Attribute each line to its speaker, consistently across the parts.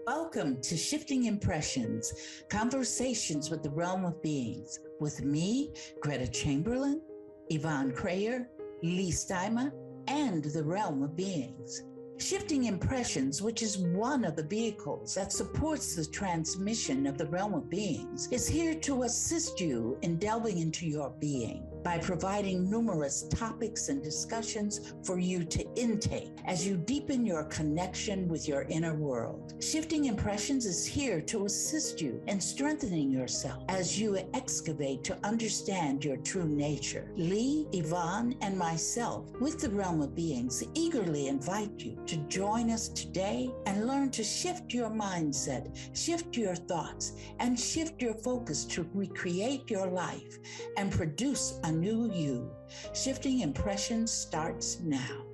Speaker 1: Welcome to Shifting Impressions, Conversations with the Realm of Beings, with me, Gretta Chamberlain, Yvonne Kraeher, Leigh Stima, and the Realm of Beings. Shifting Impressions, which is one of the vehicles that supports the transmission of the Realm of Beings, is here to assist you in delving into your being by providing numerous topics and discussions for you to intake as you deepen your connection with your inner world. Shifting Impressions is here to assist you in strengthening yourself as you excavate to understand your true nature. Leigh, Yvonne, and myself, with the Realm of Beings, eagerly invite you to join us today and learn to shift your mindset, shift your thoughts, and shift your focus to recreate your life and produce a new you. Shifting Impressions starts now.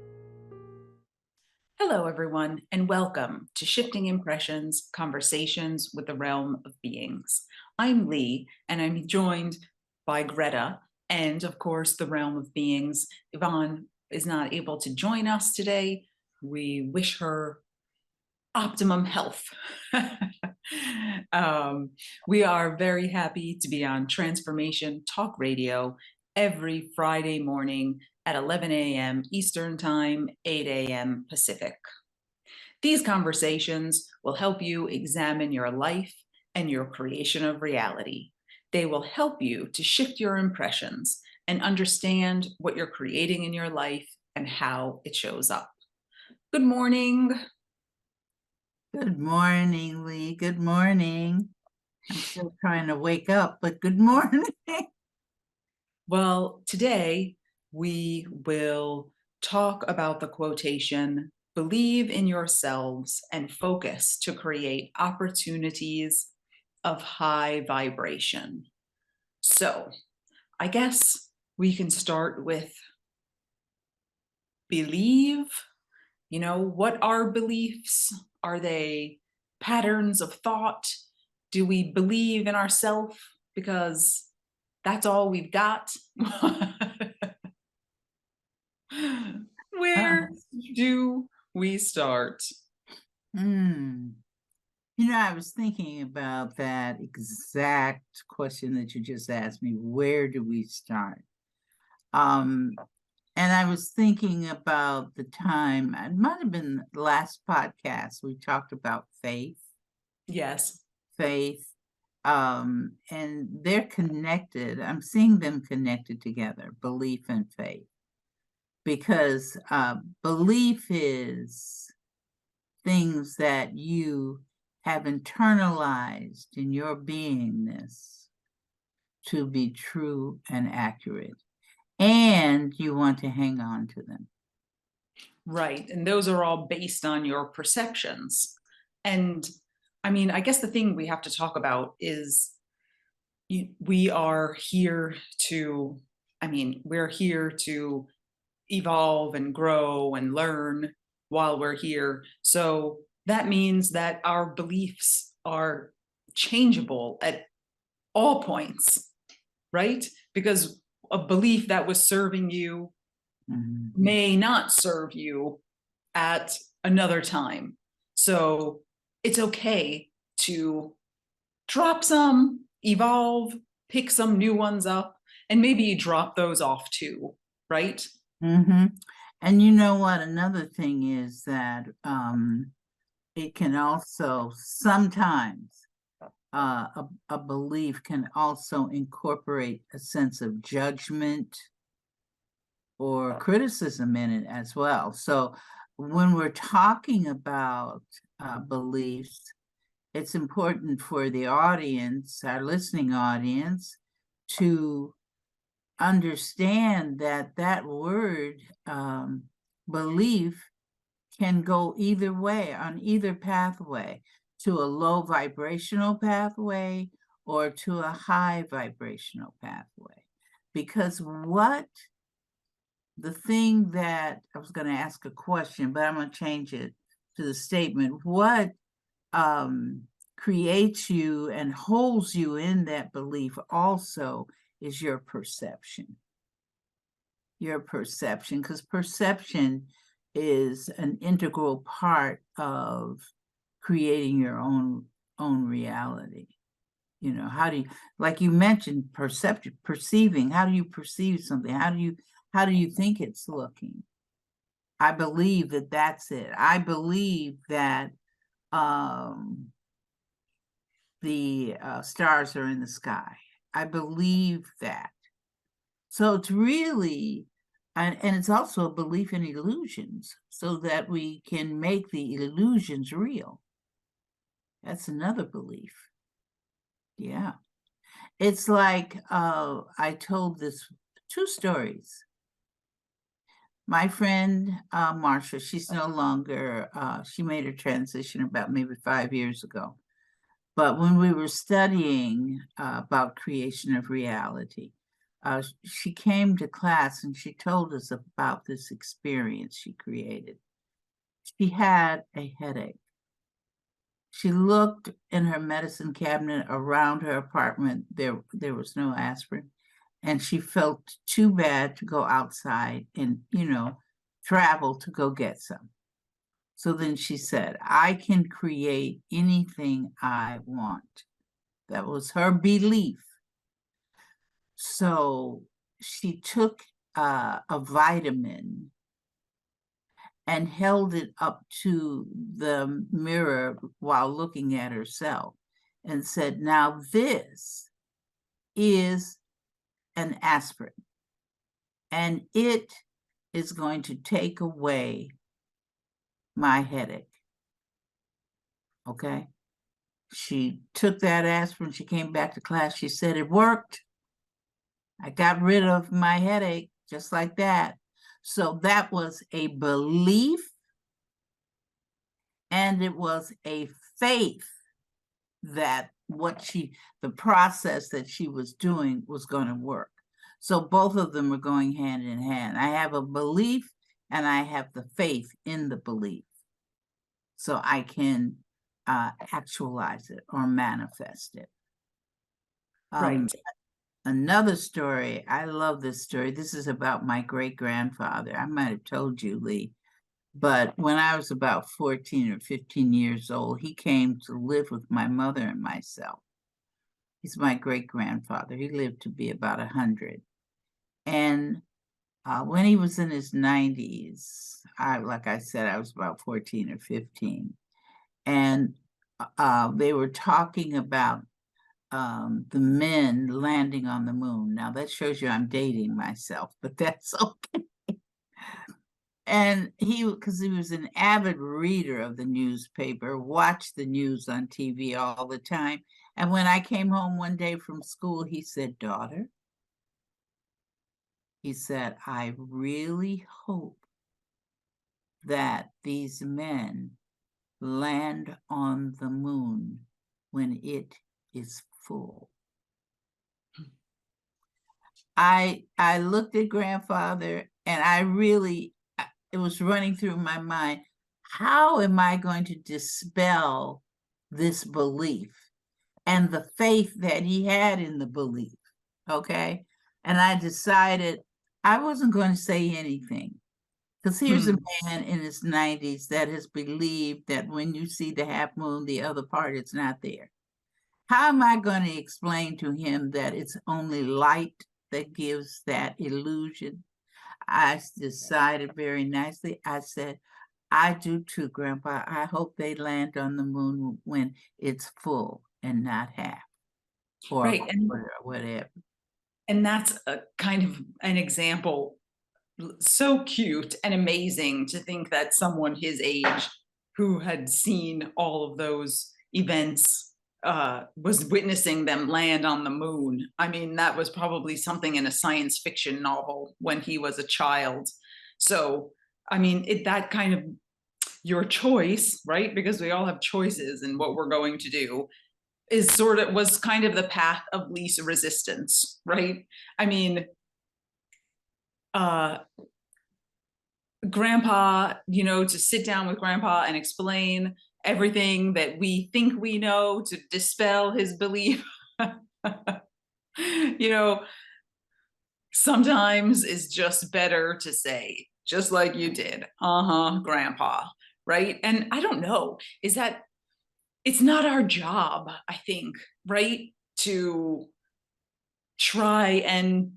Speaker 2: Hello, everyone, and welcome to Shifting Impressions, Conversations with the Realm of Beings. I'm Leigh, and I'm joined by Gretta and, of course, the Realm of Beings. Yvonne is not able to join us today. We wish her optimum health. We are very happy to be on Transformation Talk Radio every Friday morning at 11 a.m. Eastern Time, 8 a.m. Pacific. These conversations will help you examine your life and your creation of reality. They will help you to shift your impressions and understand what you're creating in your life and how it shows up. Good morning.
Speaker 3: Good morning, Leigh. Good morning. I'm still trying to wake up, but good morning.
Speaker 2: Well, today we will talk about the quotation, believe in yourselves and focus to create opportunities of high vibration. So I guess we can start with believe. You know, what are beliefs? Are they patterns of thought? Do we believe in ourselves because that's all we've got? Where do we start?
Speaker 3: You know, I was thinking about that exact question that you just asked me. Where do we start? And I was thinking about the time, it might have been the last podcast, we talked about faith.
Speaker 2: Yes.
Speaker 3: Faith. And they're connected. I'm seeing them connected together, belief and faith. Because belief is things that you have internalized in your beingness to be true and accurate. And you want to hang on to them.
Speaker 2: Right. And those are all based on your perceptions. And I mean, I guess the thing we have to talk about is we are here to, we're here to evolve and grow and learn while we're here. So that means that our beliefs are changeable at all points, right? Because a belief that was serving you may not serve you at another time. So it's okay to drop some, evolve, pick some new ones up, and maybe drop those off too, right?
Speaker 3: And you know what? Another thing is that it can also sometimes a belief can also incorporate a sense of judgment or criticism in it as well. So when we're talking about beliefs, it's important for the audience, our listening audience, to understand that that word belief can go either way, on either pathway, to a low vibrational pathway or to a high vibrational pathway. Because the thing that I was going to ask a question, but I'm going to change it to the statement. What creates you and holds you in that belief also is your perception. Your perception, because perception is an integral part of creating your own reality. You know, how do you, like you mentioned, perceiving, how do you perceive something? How do you think it's looking? I believe that that's it. I believe that the stars are in the sky. I believe that. So it's really, and it's also a belief in illusions so that we can make the illusions real. That's another belief. Yeah. It's like, I told this 2 stories. My friend, Marsha, she's no longer, she made her transition about maybe 5 years ago. But when we were studying about creation of reality, she came to class and she told us about this experience she created. She had a headache. She looked in her medicine cabinet around her apartment. There was no aspirin. And she felt too bad to go outside and, travel to go get some. So then she said, I can create anything I want. That was her belief. So she took a vitamin and held it up to the mirror while looking at herself and said, now this is an aspirin and it is going to take away my headache. Okay. She took that aspirin. She came back to class. She said, it worked. I got rid of my headache just like that. So that was a belief and it was a faith that the process that she was doing was going to work. So both of them are going hand in hand. I have a belief and I have the faith in the belief. So I can actualize it or manifest it.
Speaker 2: Right.
Speaker 3: Another story, I love this story. This is about my great-grandfather. I might have told you, Leigh, but when I was about 14 or 15 years old, he came to live with my mother and myself. He's my great-grandfather. He lived to be about 100. And when he was in his 90s, like I said, I was about 14 or 15. And they were talking about the men landing on the moon. Now that shows you I'm dating myself, but that's okay. And because he was an avid reader of the newspaper, watched the news on TV all the time. And when I came home one day from school, he said, daughter, he said, I really hope that these men land on the moon when it is full. I looked at grandfather and it was running through my mind, how am I going to dispel this belief and the faith that he had in the belief? Okay. And I decided I wasn't going to say anything. Because here's a man in his 90s that has believed that when you see the half moon, the other part is not there. How am I going to explain to him that it's only light that gives that illusion? I decided very nicely. I said, I do too, Grandpa. I hope they land on the moon when it's full and not half or
Speaker 2: Right. And
Speaker 3: whatever.
Speaker 2: And that's a kind of an example, so cute and amazing to think that someone his age who had seen all of those events was witnessing them land on the moon. I mean, that was probably something in a science fiction novel when he was a child. So, I mean, that kind of your choice, right? Because we all have choices in what we're going to do, was kind of the path of least resistance, right? I mean, grandpa, to sit down with grandpa and explain everything that we think we know to dispel his belief, sometimes is just better to say, just like you did, grandpa, right? And I don't know, is that it's not our job, I think, right? To try and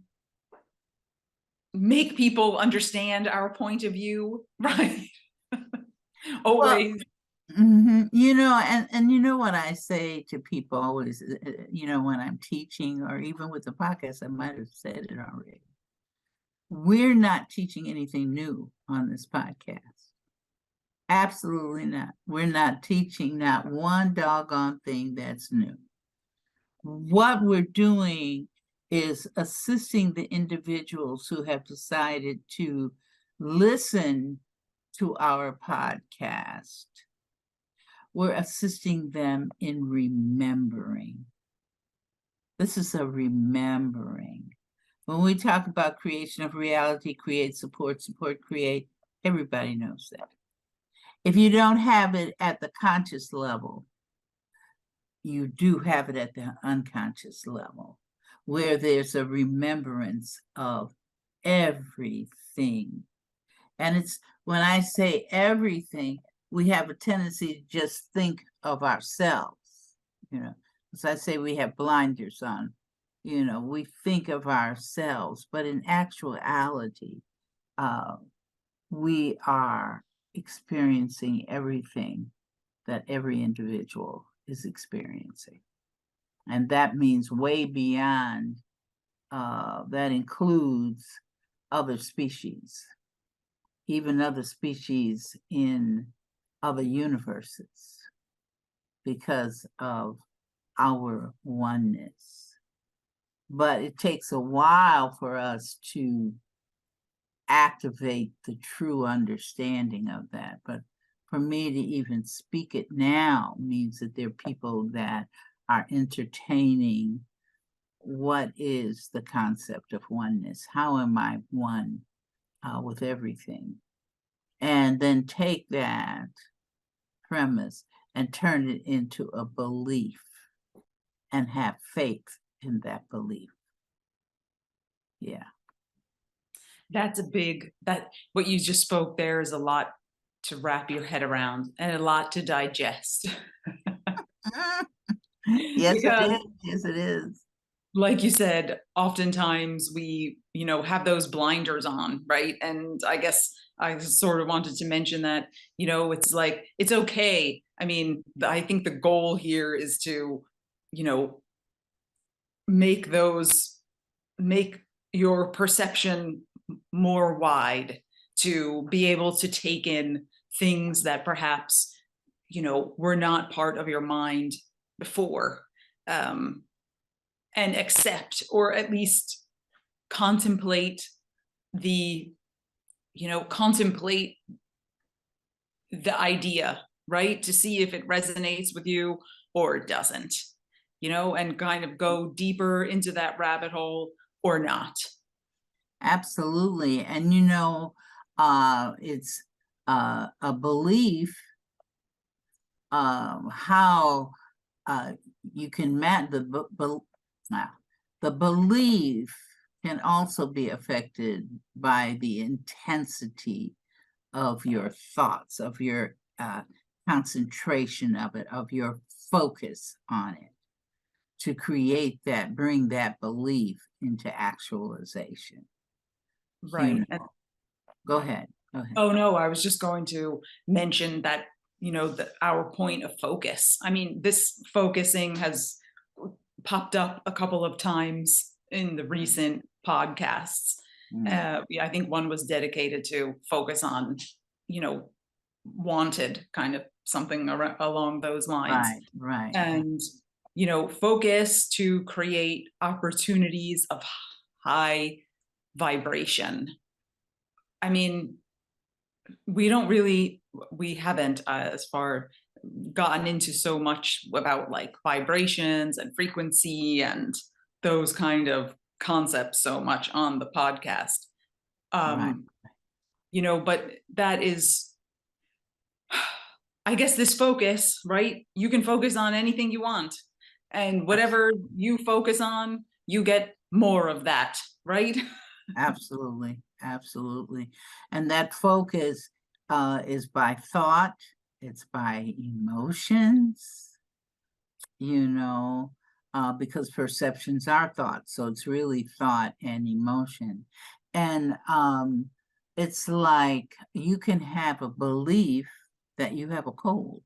Speaker 2: make people understand our point of view, right? Always.
Speaker 3: You know, and you know what I say to people always, you know, when I'm teaching or even with the podcast, I might have said it already. We're not teaching anything new on this podcast. Absolutely not. We're not teaching not one doggone thing that's new. What we're doing is assisting the individuals who have decided to listen to our podcast. We're assisting them in remembering. This is a remembering. When we talk about creation of reality, create, support, create, everybody knows that. If you don't have it at the conscious level, you do have it at the unconscious level, where there's a remembrance of everything. And it's when I say everything, we have a tendency to just think of ourselves, you know. As I say, we have blinders on, you know, we think of ourselves, but in actuality, we are experiencing everything that every individual is experiencing. And that means way beyond, that includes other species, even other species in other universes, because of our oneness. But it takes a while for us to activate the true understanding of that. But for me to even speak it now means that there are people that are entertaining what is the concept of oneness. How am I one with everything? And then take that premise and turn it into a belief and have faith in that belief. Yeah.
Speaker 2: That's a big, that what you just spoke there is a lot to wrap your head around and a lot to digest.
Speaker 3: Yes,
Speaker 2: Because,
Speaker 3: it is. Yes, it is.
Speaker 2: like you said, oftentimes we, you know, have those blinders on, right? And I guess I sort of wanted to mention that, you know, it's like, it's okay. I mean, I think the goal here is to, you know, make your perception more wide, to be able to take in things that perhaps, you know, were not part of your mind before, and accept, or at least contemplate the, you know, contemplate the idea, right? To see if it resonates with you or it doesn't, you know, and kind of go deeper into that rabbit hole or not.
Speaker 3: Absolutely. And you know, it's a belief, how you can the belief can also be affected by the intensity of your thoughts, of your concentration of it, of your focus on it, to create that, bring that belief into actualization.
Speaker 2: Right.
Speaker 3: You know. Go ahead.
Speaker 2: Oh no, I was just going to mention that, you know, our point of focus. I mean, this focusing has popped up a couple of times in the recent podcasts. I think one was dedicated to focus on, you know, wanted, kind of something along those lines.
Speaker 3: Right.
Speaker 2: And, you know, focus to create opportunities of high vibration. I mean, we haven't as far gotten into so much about like vibrations and frequency and those kind of concepts so much on the podcast.
Speaker 3: Right.
Speaker 2: You know, but that is, I guess, this focus, right? You can focus on anything you want, and whatever you focus on, you get more of that, right?
Speaker 3: Absolutely, absolutely. And that focus is by thought, it's by emotions, because perceptions are thoughts. So it's really thought and emotion. And it's like you can have a belief that you have a cold.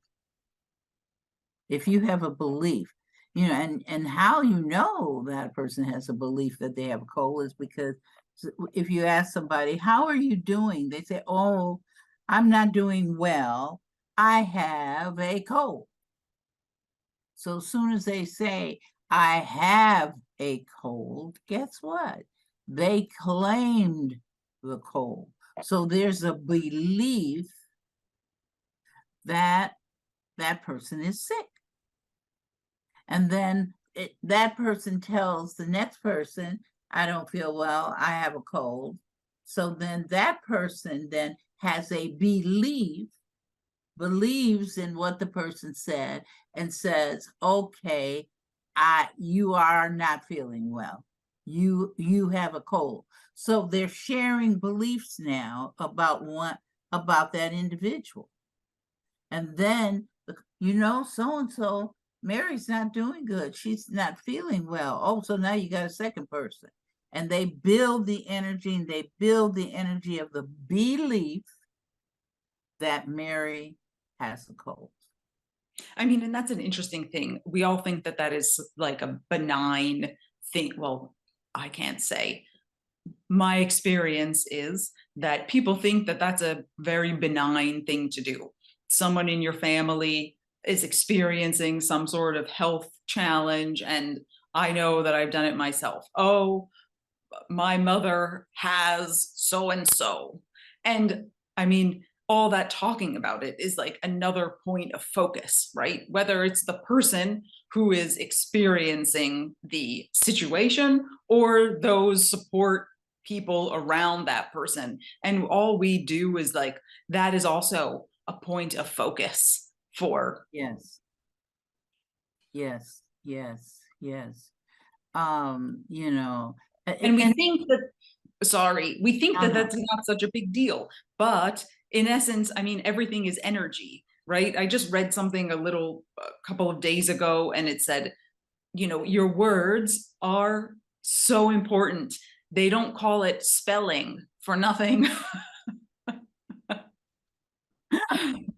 Speaker 3: If you have a belief, and how you know that a person has a belief that they have a cold is because if you ask somebody, how are you doing? They say, oh, I'm not doing well. I have a cold. So as soon as they say, I have a cold, guess what? They claimed the cold. So there's a belief that that person is sick. And then that person tells the next person, I don't feel well, I have a cold. So then that person then has a believes in what the person said and says, okay, you are not feeling well. You have a cold. So they're sharing beliefs now about that individual. And then, so-and-so, Mary's not doing good. She's not feeling well. Oh, so now you got a second person. And they build the energy, and they build the energy of the belief that Mary has a cold.
Speaker 2: I mean, and that's an interesting thing. We all think that that is like a benign thing. Well, I can't say. My experience is that people think that that's a very benign thing to do. Someone in your family is experiencing some sort of health challenge, and I know that I've done it myself. Oh, my mother has so and so. And I mean, all that talking about it is like another point of focus, right? Whether it's the person who is experiencing the situation or those support people around that person. And all we do is like, that is also a point of focus for.
Speaker 3: Yes. Yes, yes, yes.
Speaker 2: And we think that, sorry, we think that that's not such a big deal, but in essence, I mean, everything is energy, right? I just read something a couple of days ago, and it said, your words are so important. They don't call it spelling for nothing.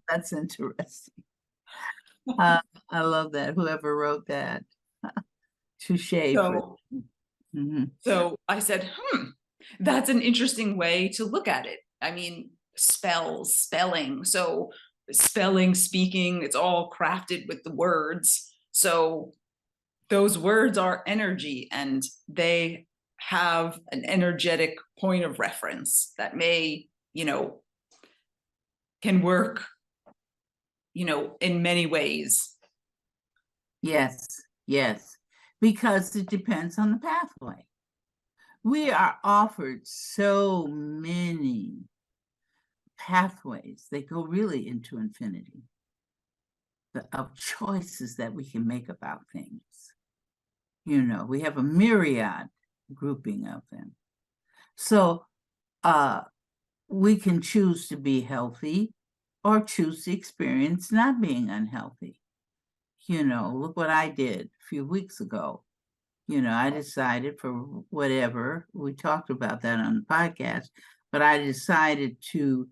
Speaker 3: That's interesting. I love that. Whoever wrote that. Touche.
Speaker 2: So I said, that's an interesting way to look at it. I mean, spelling. So spelling, speaking, it's all crafted with the words. So those words are energy, and they have an energetic point of reference that may, can work, in many ways.
Speaker 3: Yes, yes, because it depends on the pathway. We are offered so many pathways that go really into infinity of choices that we can make about things. We have a myriad grouping of them. So we can choose to be healthy or choose to experience not being unhealthy. Look what I did a few weeks ago. I decided for whatever, we talked about that on the podcast, but I decided to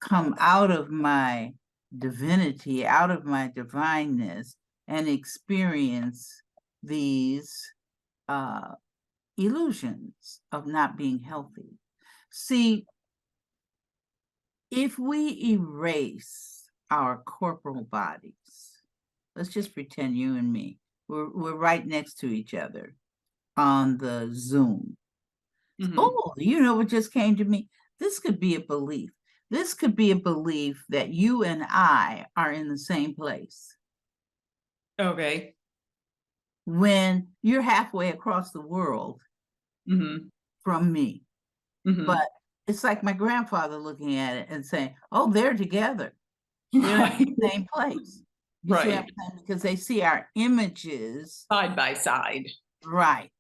Speaker 3: come out of my divinity, out of my divineness, and experience these illusions of not being healthy. See, if we erase our corporal bodies, let's just pretend you and me, we're right next to each other on the Zoom. Mm-hmm. Oh, what just came to me? This could be a belief. This could be a belief that you and I are in the same place.
Speaker 2: Okay.
Speaker 3: When you're halfway across the world from me. But it's like my grandfather looking at it and saying, oh, they're together. They're in the same place. You see what I'm saying? Because they see our images
Speaker 2: side by side.
Speaker 3: Right.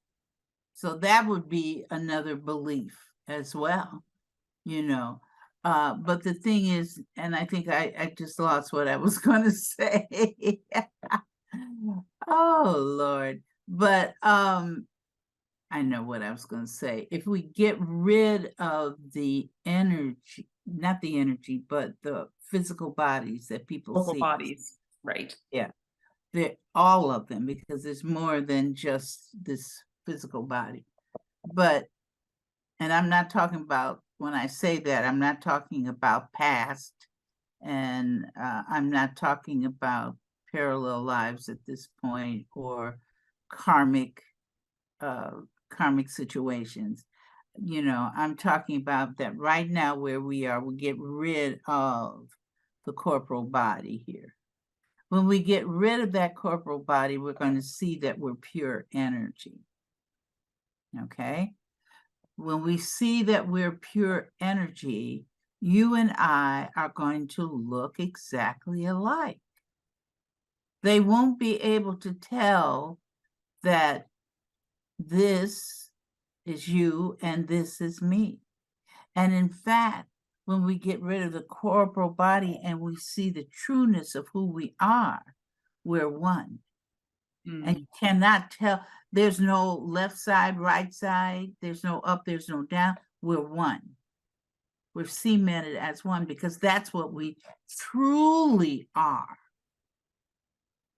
Speaker 3: So that would be another belief as well, you know. But the thing is, and I think I just lost what I was going to say. Oh, Lord. But I know what I was going to say. If we get rid of the energy, not the energy, but the physical bodies that people
Speaker 2: Local
Speaker 3: see.
Speaker 2: bodies, right?
Speaker 3: Yeah. All of them, because there's more than just this physical body. But, and I'm not talking about, when I say that, I'm not talking about past, and I'm not talking about parallel lives at this point, or karmic situations. You know, I'm talking about that right now where we are, we get rid of the corporal body here. When we get rid of that corporal body, we're going to see that we're pure energy. Okay? When we see that we're pure energy, you and I are going to look exactly alike. They won't be able to tell that this is you and this is me. And in fact, when we get rid of the corporal body and we see the trueness of who we are, we're one. And you cannot tell, there's no left side, right side, there's no up, there's no down. We're one. We're cemented as one, because that's what we truly are.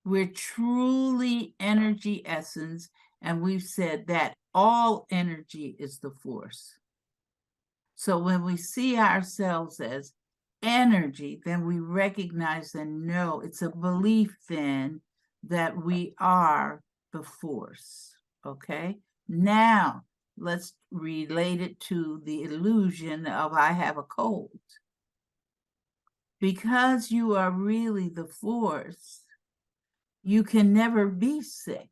Speaker 3: We're truly energy essence, and we've said that all energy is the force. So when we see ourselves as energy, then we recognize and know it's a belief then that we are the force. Okay, now let's relate it to the illusion of I have a cold. Because you are really the force, you can never be sick.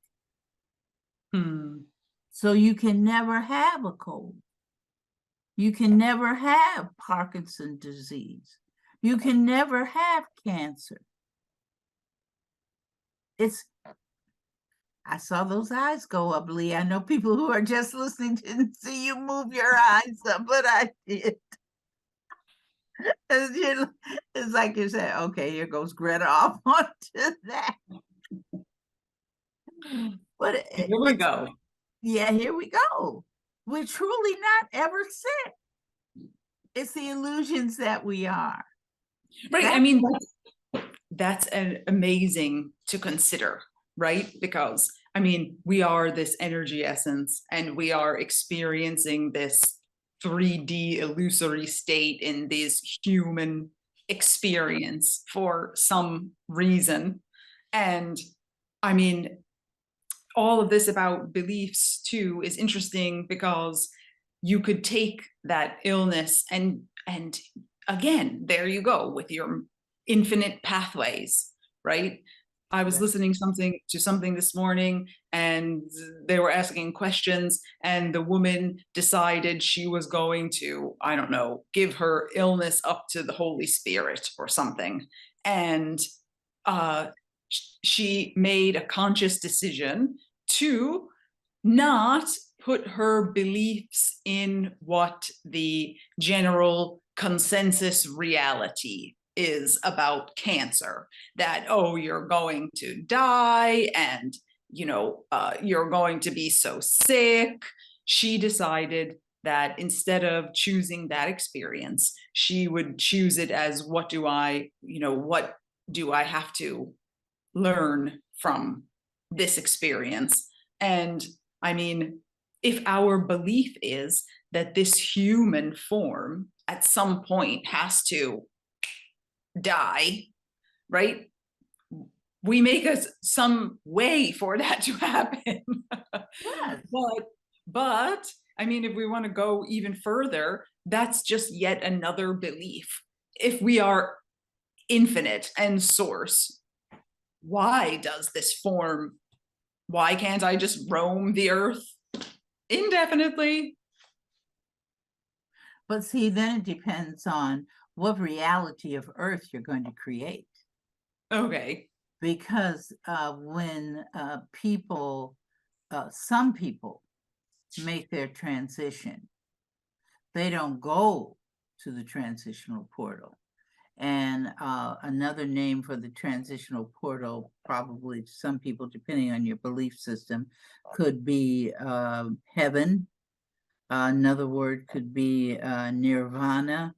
Speaker 3: So you can never have a cold. You can never have Parkinson's disease. You can never have cancer. I saw those eyes go up, Leigh. I know people who are just listening didn't see you move your eyes up, but I did. It's like you said, okay, here goes Gretta off onto that. But
Speaker 2: Here we go.
Speaker 3: Yeah, here we go. We're truly not ever sick. It's the illusions that we are.
Speaker 2: Right. I mean, that's an amazing to consider, right? Because I mean, we are this energy essence, and we are experiencing this 3D illusory state in this human experience for some reason. And I mean, all of this about beliefs too is interesting, because you could take that illness and again, there you go with your infinite pathways, right? I was listening to something this morning, and they were asking questions, and the woman decided she was going to, I don't know, give her illness up to the Holy Spirit or something. And she made a conscious decision to not put her beliefs in what the general consensus reality is about cancer, that, oh, you're going to die, and you're going to be so sick. She decided that instead of choosing that experience, she would choose it as, what do I have to learn from this experience? And I mean, if our belief is that this human form at some point has to die, right? We make some way for that to happen.
Speaker 3: Yes.
Speaker 2: But I mean, if we want to go even further, that's just yet another belief. If we are infinite and source, why does this form, why can't I just roam the earth indefinitely?
Speaker 3: But see, then it depends on what reality of earth you're going to create.
Speaker 2: Okay.
Speaker 3: Because when some people make their transition, they don't go to the transitional portal. And another name for the transitional portal, probably to some people, depending on your belief system, could be heaven. Another word could be nirvana,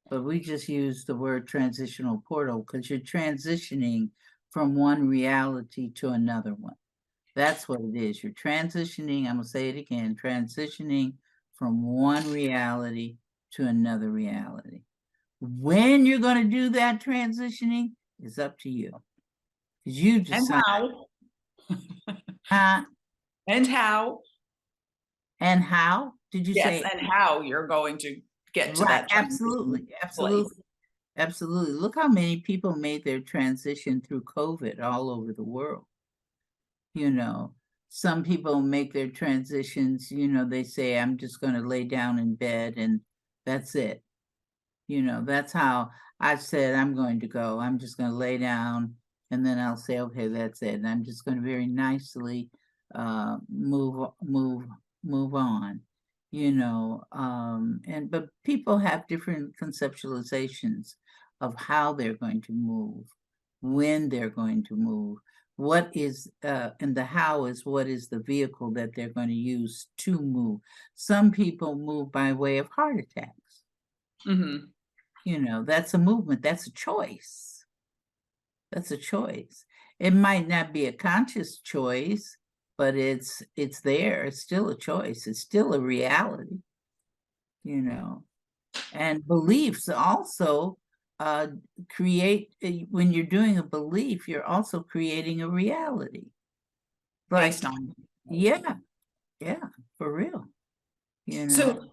Speaker 3: but we just use the word transitional portal because you're transitioning from one reality to another one. That's what it is. You're transitioning, I'm gonna say it again, transitioning from one reality to another reality. When you're gonna do that transitioning is up to you. Because you
Speaker 2: And
Speaker 3: decide.
Speaker 2: how? And how?
Speaker 3: And how? Did you
Speaker 2: Yes,
Speaker 3: say?
Speaker 2: and how you're going to get to
Speaker 3: Right,
Speaker 2: that
Speaker 3: absolutely,
Speaker 2: transition
Speaker 3: absolutely.
Speaker 2: place.
Speaker 3: Absolutely. Look how many people made their transition through COVID all over the world. You know, some people make their transitions, you know, they say, I'm just going to lay down in bed and that's it. You know, that's how I said, I'm going to go. I'm just going to lay down and then I'll say, okay, that's it. And I'm just going to very nicely move on, you know. But people have different conceptualizations of how they're going to move, when they're going to move, what is and the how is what is the vehicle that they're going to use to move. Some people move by way of heart attacks.
Speaker 2: Mm-hmm.
Speaker 3: You know, that's a movement, that's a choice. That's a choice. It might not be a conscious choice, but it's there. It's still a choice. It's still a reality, you know. And beliefs also create, when you're doing a belief, you're also creating a reality.
Speaker 2: Based on.
Speaker 3: Yeah, for real. You know.
Speaker 2: So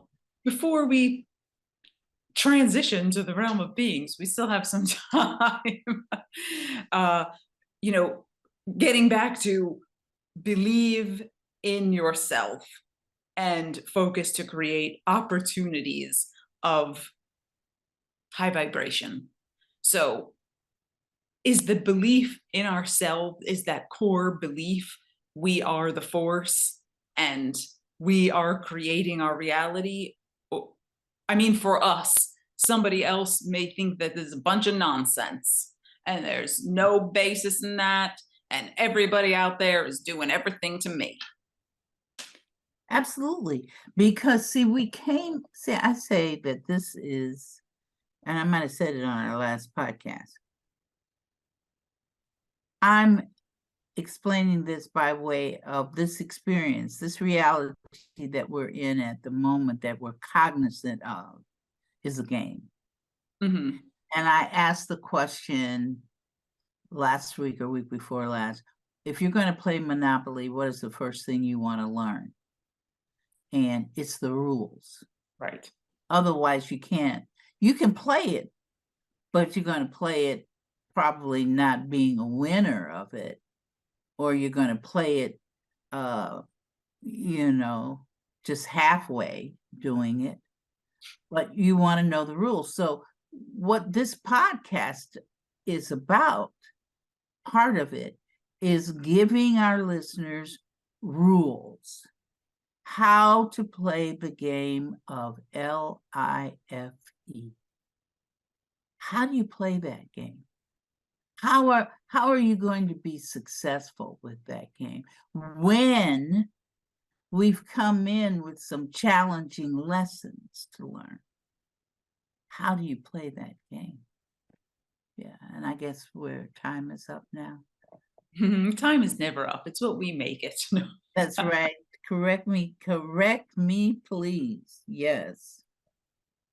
Speaker 2: before we transition to the realm of beings, we still have some time. You know, getting back to believe in yourself and focus to create opportunities of high vibration. So is the belief in ourselves, is that core belief we are the force and we are creating our reality? I mean, for us, somebody else may think that there's a bunch of nonsense and there's no basis in that, and everybody out there is doing everything to me.
Speaker 3: Absolutely. Because see, I say that this is, and I might have said it on our last podcast. I'm explaining this by way of this experience, this reality that we're in at the moment that we're cognizant of is a game.
Speaker 2: Mm-hmm.
Speaker 3: And I asked the question last week or week before last, if you're going to play Monopoly, what is the first thing you want to learn? And it's the rules.
Speaker 2: Right.
Speaker 3: Otherwise, you can't. You can play it, but you're going to play it probably not being a winner of it, or you're going to play it, you know, just halfway doing it. But you want to know the rules. So what this podcast is about, part of it, is giving our listeners rules. How to play the game of LIFE. How do you play that game? How are you going to be successful with that game when we've come in with some challenging lessons to learn? How do you play that game? Yeah, and I guess time is up now.
Speaker 2: Time is never up. It's what we make it.
Speaker 3: That's right. Correct me, please. Yes.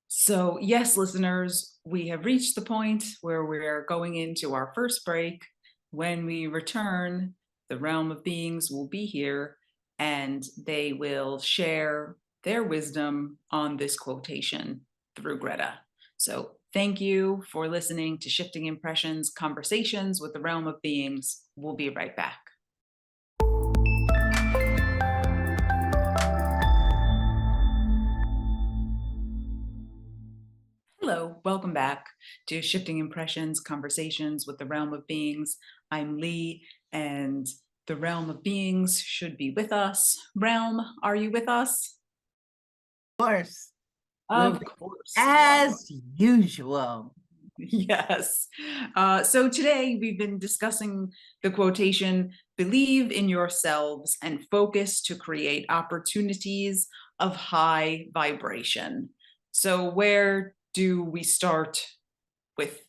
Speaker 2: So yes, listeners, we have reached the point where we're going into our first break. When we return, the realm of beings will be here and they will share their wisdom on this quotation through Gretta. So thank you for listening to Shifting Impressions, Conversations with the Realm of Beings. We'll be right back. Hello, welcome back to Shifting Impressions, Conversations with the Realm of Beings. I'm Leigh, and the Realm of Beings should be with us. Realm, are you with us?
Speaker 3: Of course.
Speaker 2: Of course.
Speaker 3: As usual.
Speaker 2: Yes. So today we've been discussing the quotation, believe in yourselves and focus to create opportunities of high vibration. So where do we start with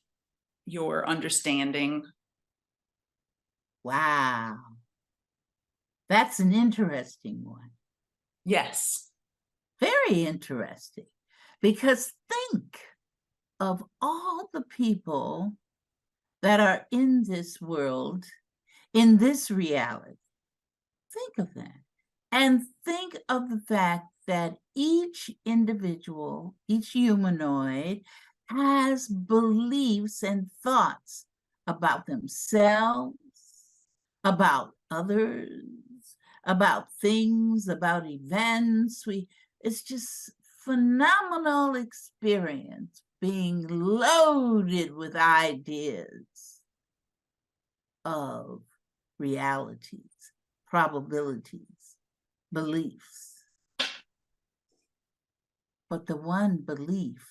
Speaker 2: your understanding?
Speaker 3: Wow. That's an interesting one.
Speaker 2: Yes.
Speaker 3: Very interesting. Because think of all the people that are in this world, in this reality. Think of that. And think of the fact that each individual, each humanoid, has beliefs and thoughts about themselves, about others, about things, about events. It's just phenomenal experience being loaded with ideas of realities, probabilities, beliefs. But the one belief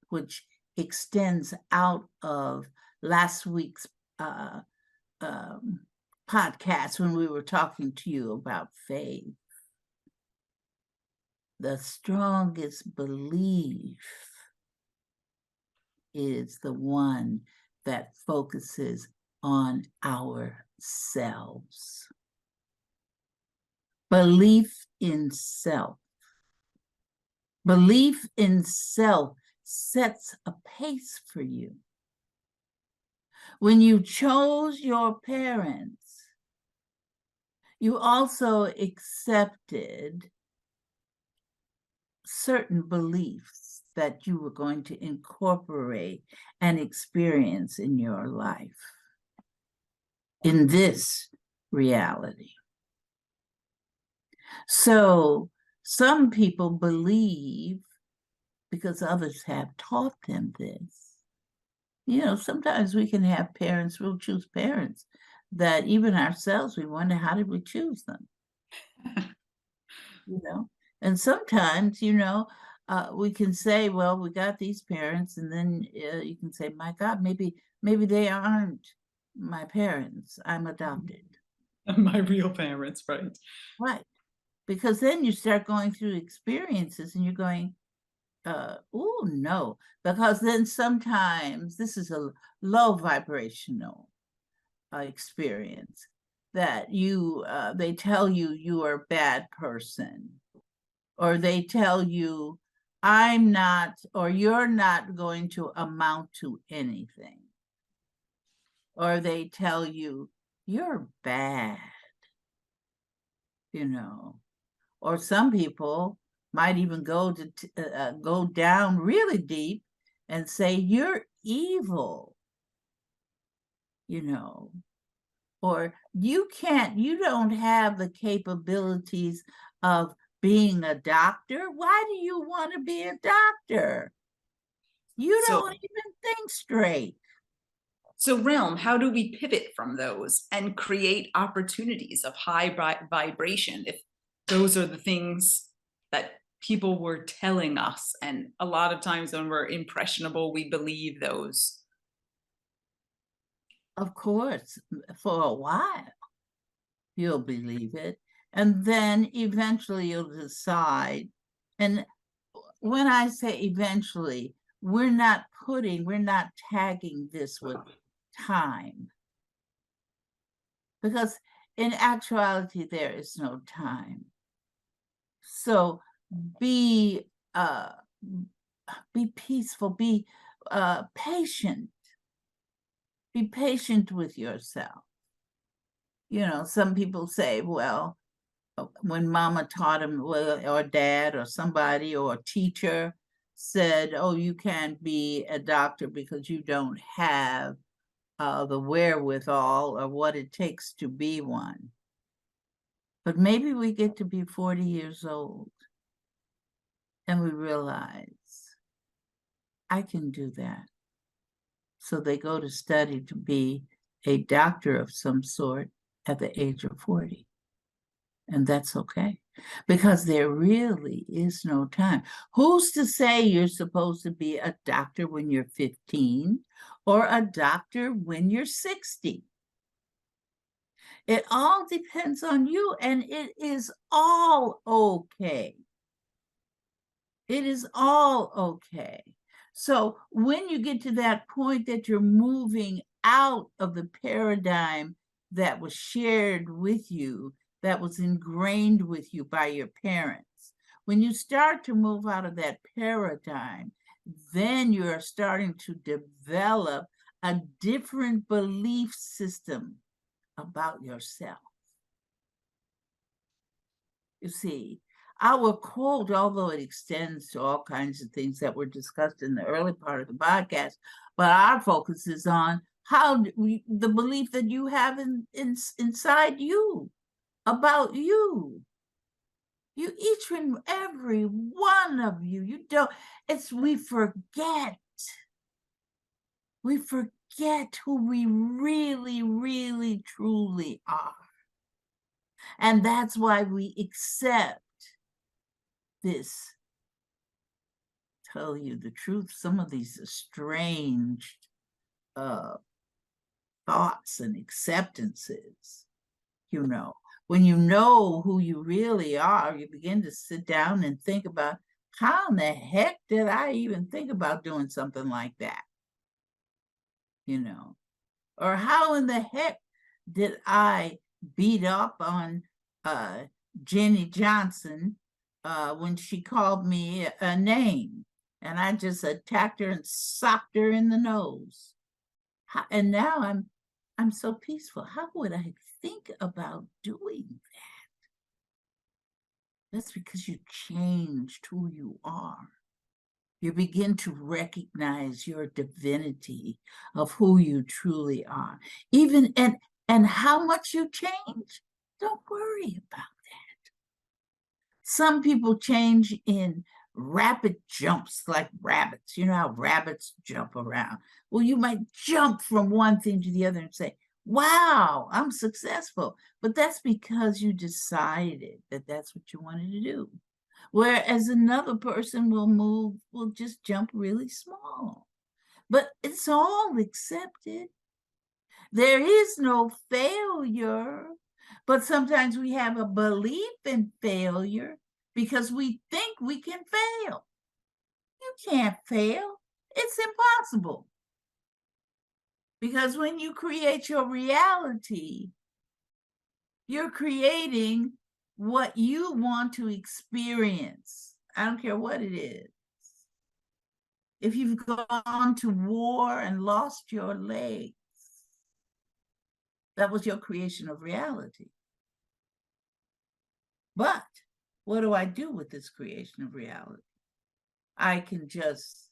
Speaker 3: which extends out of last week's podcast when we were talking to you about faith, the strongest belief is the one that focuses on ourselves. Belief in self. Belief in self sets a pace for you. When you chose your parents, you also accepted certain beliefs that you were going to incorporate and experience in your life, in this reality. So some people believe because others have taught them this. You know, sometimes we can have parents, we'll choose parents that even ourselves, we wonder, how did we choose them? You know, and sometimes, you know, we can say, well, we got these parents, and then you can say, my God, maybe they aren't my parents. I'm adopted.
Speaker 2: My real parents, right?
Speaker 3: Right. Because then you start going through experiences and you're going, oh, no. Because then sometimes this is a low vibrational experience that you, they tell you you are a bad person. Or they tell you, I'm not, or you're not going to amount to anything. Or they tell you, you're bad, you know. Or some people might even go down really deep and say, you're evil, you know. Or you don't have the capabilities of being a doctor. Why do you want to be a doctor? You don't even think straight.
Speaker 2: So Realm, how do we pivot from those and create opportunities of high vibration if those are the things that people were telling us? And a lot of times when we're impressionable, we believe those.
Speaker 3: Of course, for a while, you'll believe it. And then eventually you'll decide. And when I say eventually, we're not tagging this with time. Because in actuality, there is no time. So be peaceful, be patient. Be patient with yourself. You know, some people say, well, when mama taught him, or dad or somebody or a teacher said, oh, you can't be a doctor because you don't have the wherewithal or what it takes to be one. But maybe we get to be 40 years old and we realize, I can do that. So they go to study to be a doctor of some sort at the age of 40. And that's okay, because there really is no time. Who's to say you're supposed to be a doctor when you're 15 or a doctor when you're 60? It all depends on you, and it is all okay. It is all okay. So when you get to that point that you're moving out of the paradigm that was shared with you, that was ingrained with you by your parents, when you start to move out of that paradigm, then you're starting to develop a different belief system about yourself. You see, our quote, although it extends to all kinds of things that were discussed in the early part of the podcast, but our focus is on how the belief that you have inside you, about you. You, each and every one of you, you don't, we forget who we really, really, truly are. And that's why we accept this. Tell you the truth, some of these estranged thoughts and acceptances, you know. When you know who you really are, you begin to sit down and think about, how in the heck did I even think about doing something like that? You know, or how in the heck did I beat up on Jenny Johnson when she called me a name, and I just attacked her and socked her in the nose? And now I'm so peaceful. How would I think about doing that? That's because you changed who you are. You begin to recognize your divinity of who you truly are. Even and how much you change, don't worry about that. Some people change in rapid jumps like rabbits. You know how rabbits jump around. Well, you might jump from one thing to the other and say, wow, I'm successful. But that's because you decided that that's what you wanted to do. Whereas another person will just jump really small. But it's all accepted. There is no failure, but sometimes we have a belief in failure because we think we can fail. You can't fail. It's impossible. Because when you create your reality, you're creating what you want to experience. I don't care what it is. If you've gone to war and lost your legs, that was your creation of reality. But what do I do with this creation of reality? I can just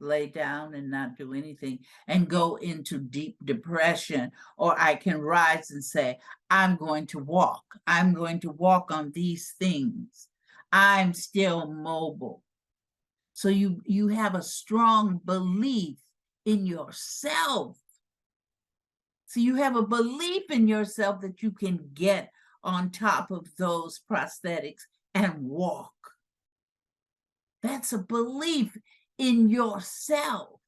Speaker 3: lay down and not do anything and go into deep depression, or I can rise and say, I'm going to walk. I'm going to walk on these things. I'm still mobile. So you have a strong belief in yourself. So you have a belief in yourself that you can get on top of those prosthetics and walk. That's a belief in yourself.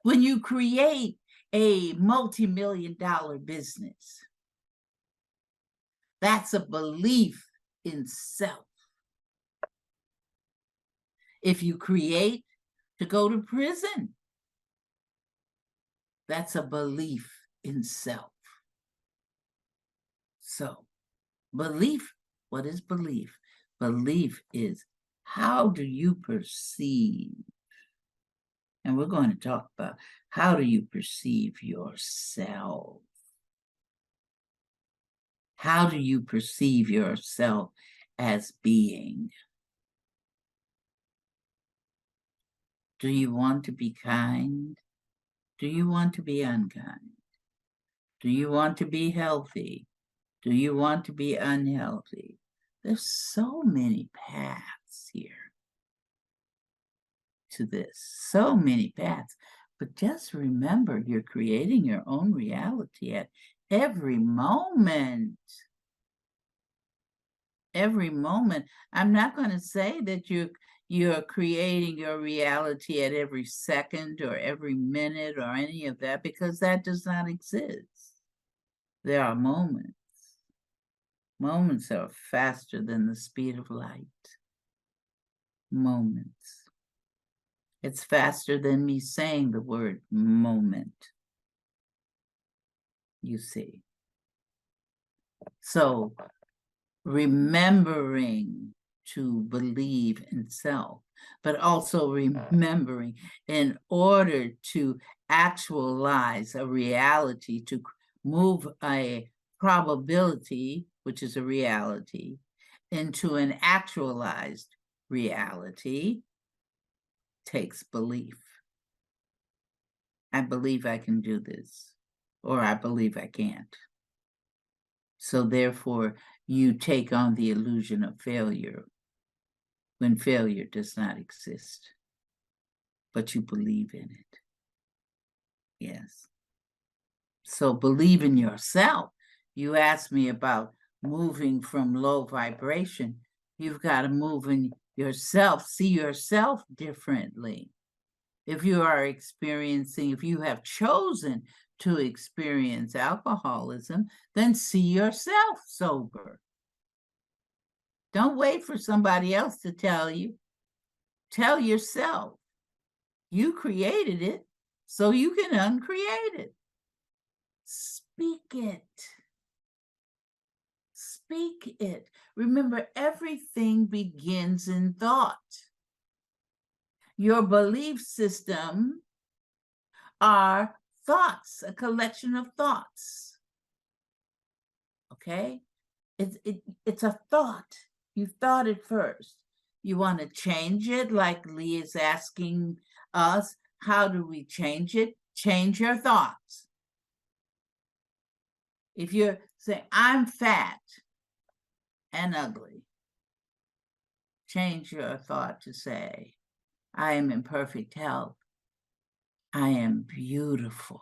Speaker 3: When you create a multi-million-dollar business, that's a belief in self. If you create to go to prison, that's a belief in self. So, belief, what is belief? Belief is, how do you perceive? And we're going to talk about, how do you perceive yourself? How do you perceive yourself as being? Do you want to be kind? Do you want to be unkind? Do you want to be healthy? Do you want to be unhealthy? There's so many paths here to this, so many paths. But just remember, you're creating your own reality at every moment. every moment. I'm not going to say that you're creating your reality at every second or every minute or any of that, because that does not exist. There are moments. Moments are faster than the speed of light. Moments. It's faster than me saying the word moment. You see. So remembering to believe in self, but also remembering in order to actualize a reality, to move a probability, which is a reality, into an actualized reality, takes belief. I believe I can do this, or I believe I can't. So therefore, you take on the illusion of failure when failure does not exist, but you believe in it. Yes. So believe in yourself. You asked me about moving from low vibration. You've got to move in yourself, see yourself differently. If you are experiencing, if you have chosen to experience alcoholism, then see yourself sober. Don't wait for somebody else to tell you. Tell yourself. You created it, so you can uncreate it. Speak it. Speak it. Remember, everything begins in thought. Your belief system are thoughts, a collection of thoughts. Okay? It's a thought. You thought it first. You want to change it, like Leigh is asking us, how do we change it? Change your thoughts. If you're saying, I'm fat and ugly, change your thought to say, I am in perfect health. I am beautiful.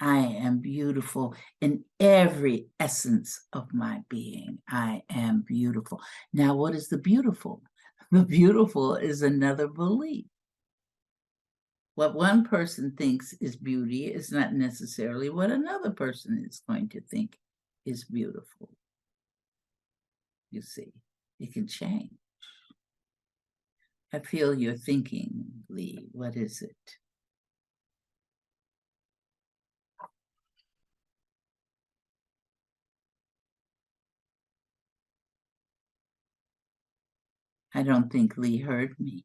Speaker 3: I am beautiful in every essence of my being. I am beautiful. Now, what is the beautiful? The beautiful is another belief. What one person thinks is beauty is not necessarily what another person is going to think is beautiful. You see, it can change. I feel you're thinking, Leigh, what is it? I don't think Leigh heard me.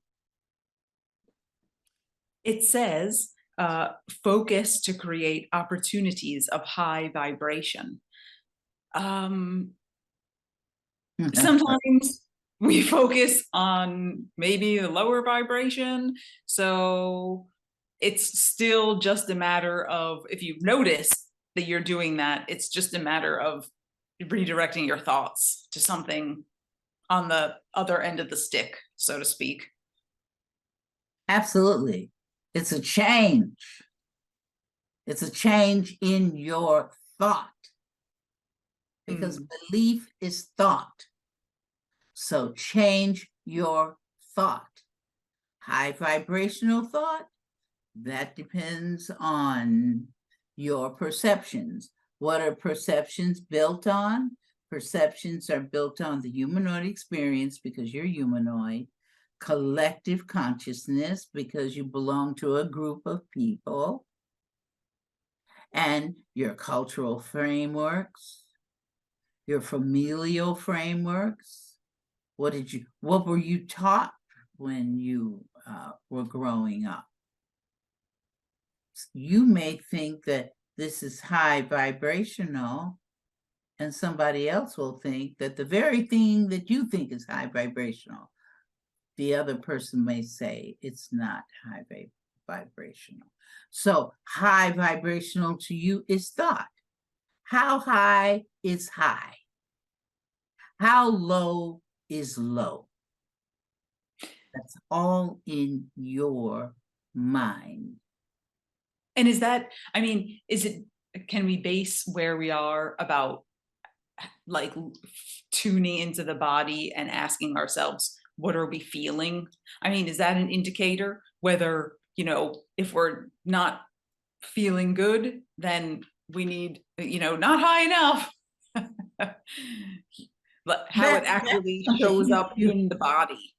Speaker 2: It says, focus to create opportunities of high vibration. Sometimes we focus on maybe the lower vibration. So it's still just a matter of, if you notice that you're doing that, it's just a matter of redirecting your thoughts to something on the other end of the stick, so to speak.
Speaker 3: Absolutely. It's a change. It's a change in your thought. Because belief is thought. So change your thought. High vibrational thought, that depends on your perceptions. What are perceptions built on? Perceptions are built on the humanoid experience, because you're humanoid. Collective consciousness, because you belong to a group of people. And your cultural frameworks, your familial frameworks. What were you taught when you were growing up? You may think that this is high vibrational, and somebody else will think that the very thing that you think is high vibrational, the other person may say it's not high vibrational. So high vibrational to you is thought. How high is high? How low is low? That's all in your mind.
Speaker 2: And is that, I mean, can we base where we are about like tuning into the body and asking ourselves, what are we feeling? I mean, is that an indicator whether, if we're not feeling good, then we need, not high enough. But how it actually
Speaker 3: That's
Speaker 2: shows
Speaker 3: something
Speaker 2: up in the body.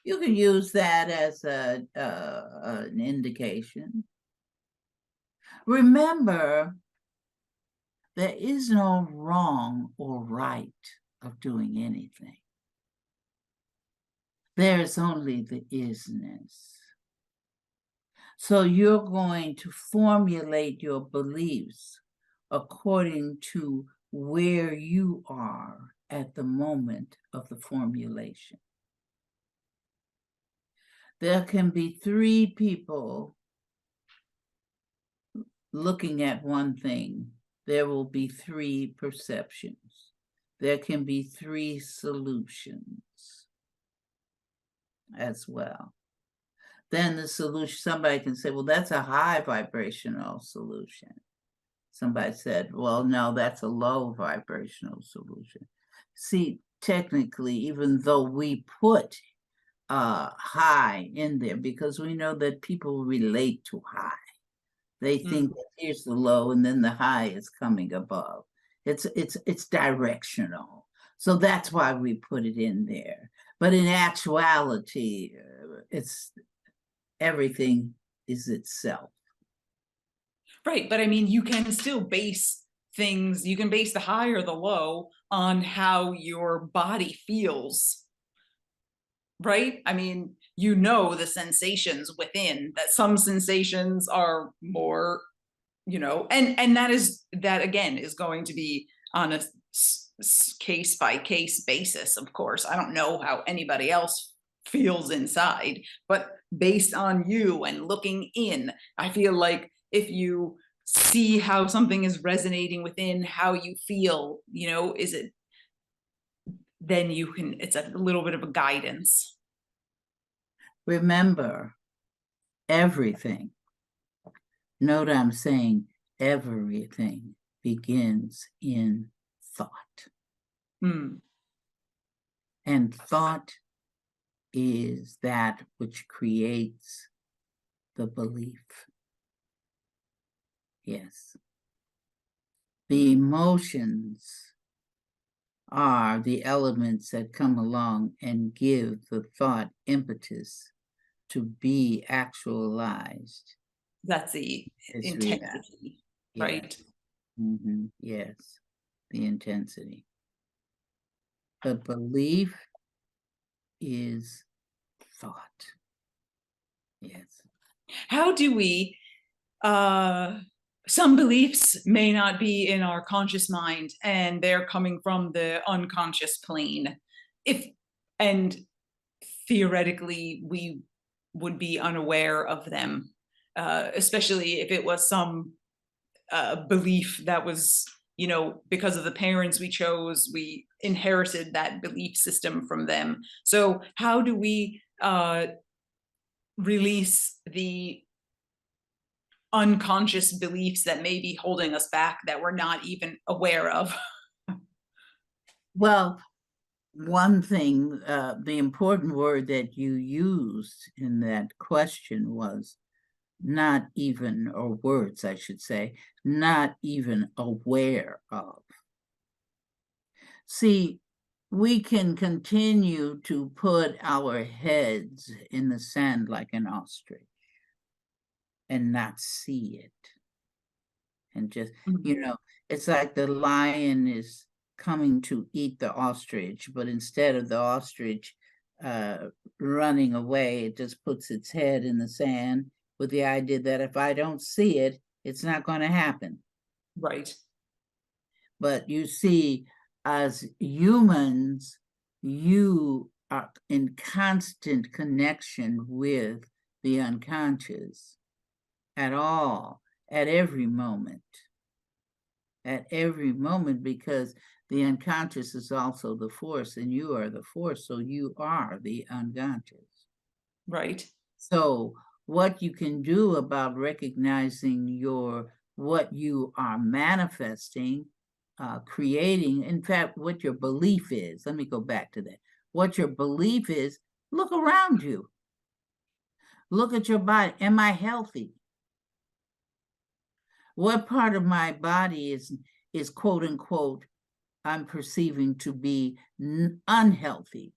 Speaker 3: you can use that as an indication. Remember, there is no wrong or right of doing anything. There is only the isness. So you're going to formulate your beliefs according to where you are at the moment of the formulation. There can be 3 people looking at one thing. There will be 3 perceptions. There can be 3 solutions as well. Then the solution, somebody can say, well, that's a high vibrational solution. Somebody said, well, no, that's a low vibrational solution. See, technically, even though we put high in there, because we know that people relate to high. They think that here's the low and then the high is coming above. It's directional. So that's why we put it in there. But in actuality, it's everything is itself.
Speaker 2: Right, but I mean, you can still base things, you can base the high or the low on how your body feels, right? I mean, the sensations within, that some sensations are more, and that again is going to be on a case by case basis, of course. I don't know how anybody else feels inside, but based on you and looking in, I feel like if you see how something is resonating within how you feel, is it, then it's a little bit of a guidance.
Speaker 3: Remember, everything, note I'm saying everything begins in thought. And thought is that which creates the belief. Yes. The emotions are the elements that come along and give the thought impetus to be actualized.
Speaker 2: That's the intensity, right?
Speaker 3: Yes, the intensity. But belief is thought. Yes.
Speaker 2: How do we, some beliefs may not be in our conscious mind and they're coming from the unconscious plane. And theoretically, we would be unaware of them, especially if it was some belief that was, because of the parents we chose, we inherited that belief system from them. So how do we release the unconscious beliefs that may be holding us back that we're not even aware of?
Speaker 3: Well, one thing, the important word that you used in that question was not even, or words I should say, not even aware of. See, we can continue to put our heads in the sand like an ostrich and not see it. And just, it's like the lion is coming to eat the ostrich, but instead of the ostrich running away, it just puts its head in the sand with the idea that if I don't see it, it's not going to happen.
Speaker 2: Right.
Speaker 3: But you see, as humans, you are in constant connection with the unconscious at every moment, because the unconscious is also the force and you are the force, so you are the unconscious.
Speaker 2: Right.
Speaker 3: So what you can do about recognizing what you are manifesting creating, in fact, what your belief is. Let me go back to that. What your belief is, look around you. Look at your body. Am I healthy? What part of my body is quote unquote, I'm perceiving to be unhealthy?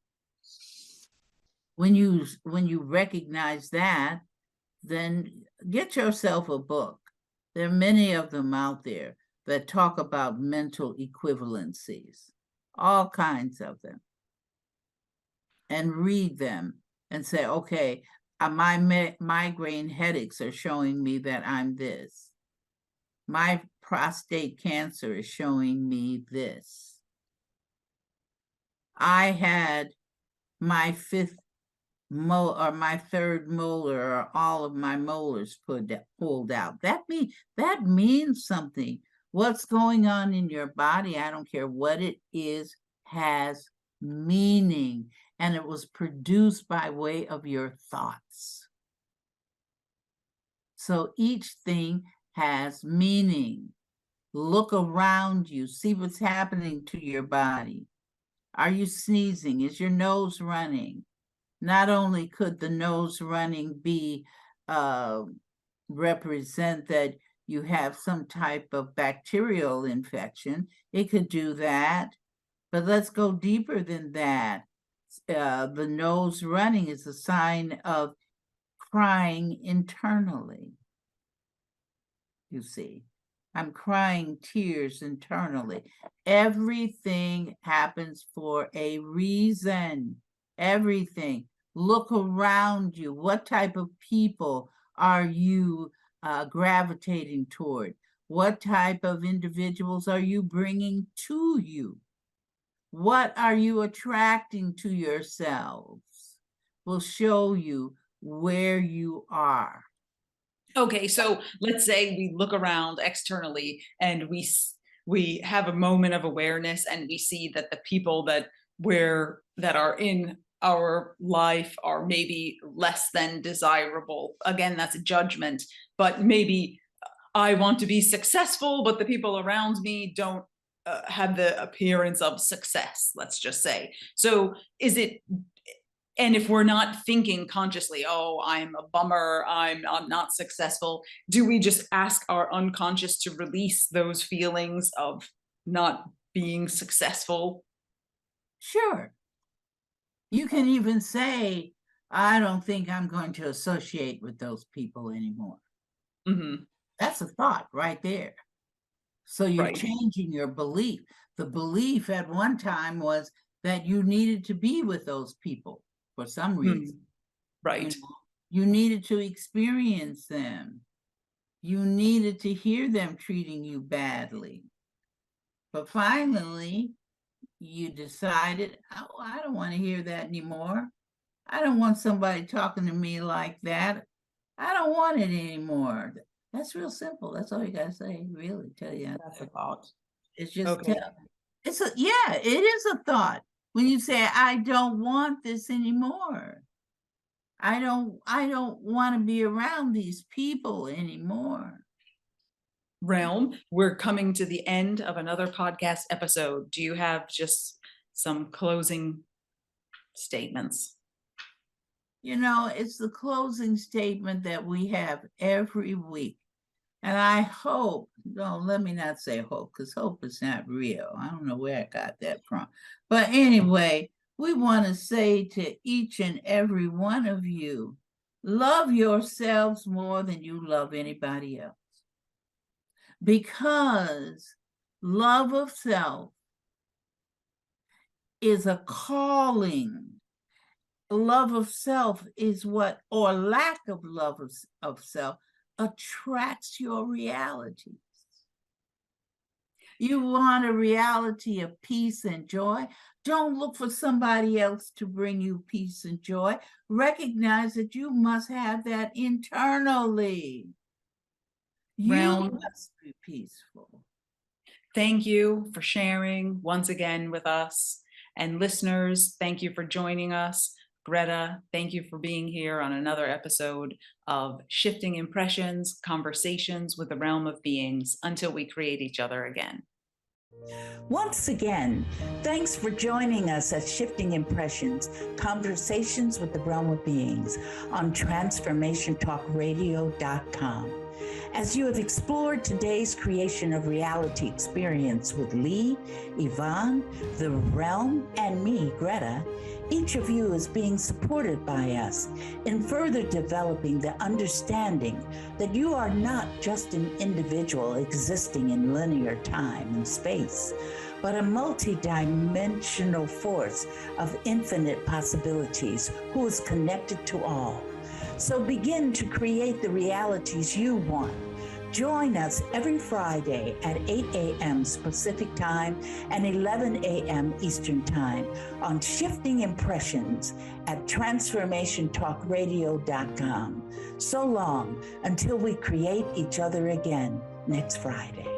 Speaker 3: When you recognize that, then get yourself a book. There are many of them out there that talk about mental equivalencies, all kinds of them, and read them and say, okay, my migraine headaches are showing me that I'm this. My prostate cancer is showing me this. I had my my third molar, or all of my molars pulled out. That means something. What's going on in your body, I don't care what it is, has meaning, and it was produced by way of your thoughts. So each thing has meaning. Look around you, see what's happening to your body. Are you sneezing? Is your nose running? Not only could the nose running be represent that you have some type of bacterial infection, it could do that, but let's go deeper than that. The nose running is a sign of crying internally. You see, I'm crying tears internally. Everything happens for a reason. Everything. Look around you. What type of people are you gravitating toward? What type of individuals are you bringing to you? What are you attracting to yourselves? Will show you where you are.
Speaker 2: Okay, so let's say we look around externally and we have a moment of awareness, and we see that the people that are in our life are maybe less than desirable. Again, that's a judgment, but maybe I want to be successful, but the people around me don't have the appearance of success, let's just say. So and if we're not thinking consciously, oh, I'm a bummer, I'm not successful, do we just ask our unconscious to release those feelings of not being successful?
Speaker 3: Sure. You can even say, I don't think I'm going to associate with those people anymore.
Speaker 2: Mm-hmm.
Speaker 3: That's a thought right there. So you're
Speaker 2: Right.
Speaker 3: changing your belief. The belief at one time was that you needed to be with those people for some reason.
Speaker 2: Right.
Speaker 3: You needed to experience them. You needed to hear them treating you badly. But finally, you decided, oh, I don't want to hear that anymore. I don't want somebody talking to me like that. I don't want it anymore. That's real simple. That's all you got to say, really, tell you.
Speaker 2: That's a thought.
Speaker 3: It's just,
Speaker 2: Okay.
Speaker 3: yeah, it is a thought. When you say, I don't want this anymore. I don't want to be around these people anymore.
Speaker 2: Realm, we're coming to the end of another podcast episode. Do you have just some closing statements?
Speaker 3: You know, it's the closing statement that we have every week. And I hope, no, let me not say hope, because hope is not real. I don't know where I got that from. But anyway, we want to say to each and every one of you, love yourselves more than you love anybody else. Because love of self is a calling. Love of self is what, or lack of love of self, attracts your realities. You want a reality of peace and joy? Don't look for somebody else to bring you peace and joy. Recognize that you must have that internally. You must be peaceful.
Speaker 2: Thank you for sharing once again with us. And listeners, thank you for joining us. Gretta, thank you for being here on another episode of Shifting Impressions, Conversations with the Realm of Beings, until we create each other again.
Speaker 1: Once again, thanks for joining us at Shifting Impressions, Conversations with the Realm of Beings on TransformationTalkRadio.com. As you have explored today's creation of reality experience with Leigh, Yvonne, the Realm, and me, Gretta, each of you is being supported by us in further developing the understanding that you are not just an individual existing in linear time and space, but a multidimensional force of infinite possibilities who is connected to all. So begin to create the realities you want. Join us every Friday at 8 a.m. Pacific Time and 11 a.m. Eastern Time on Shifting Impressions at TransformationTalkRadio.com. So long until we create each other again next Friday.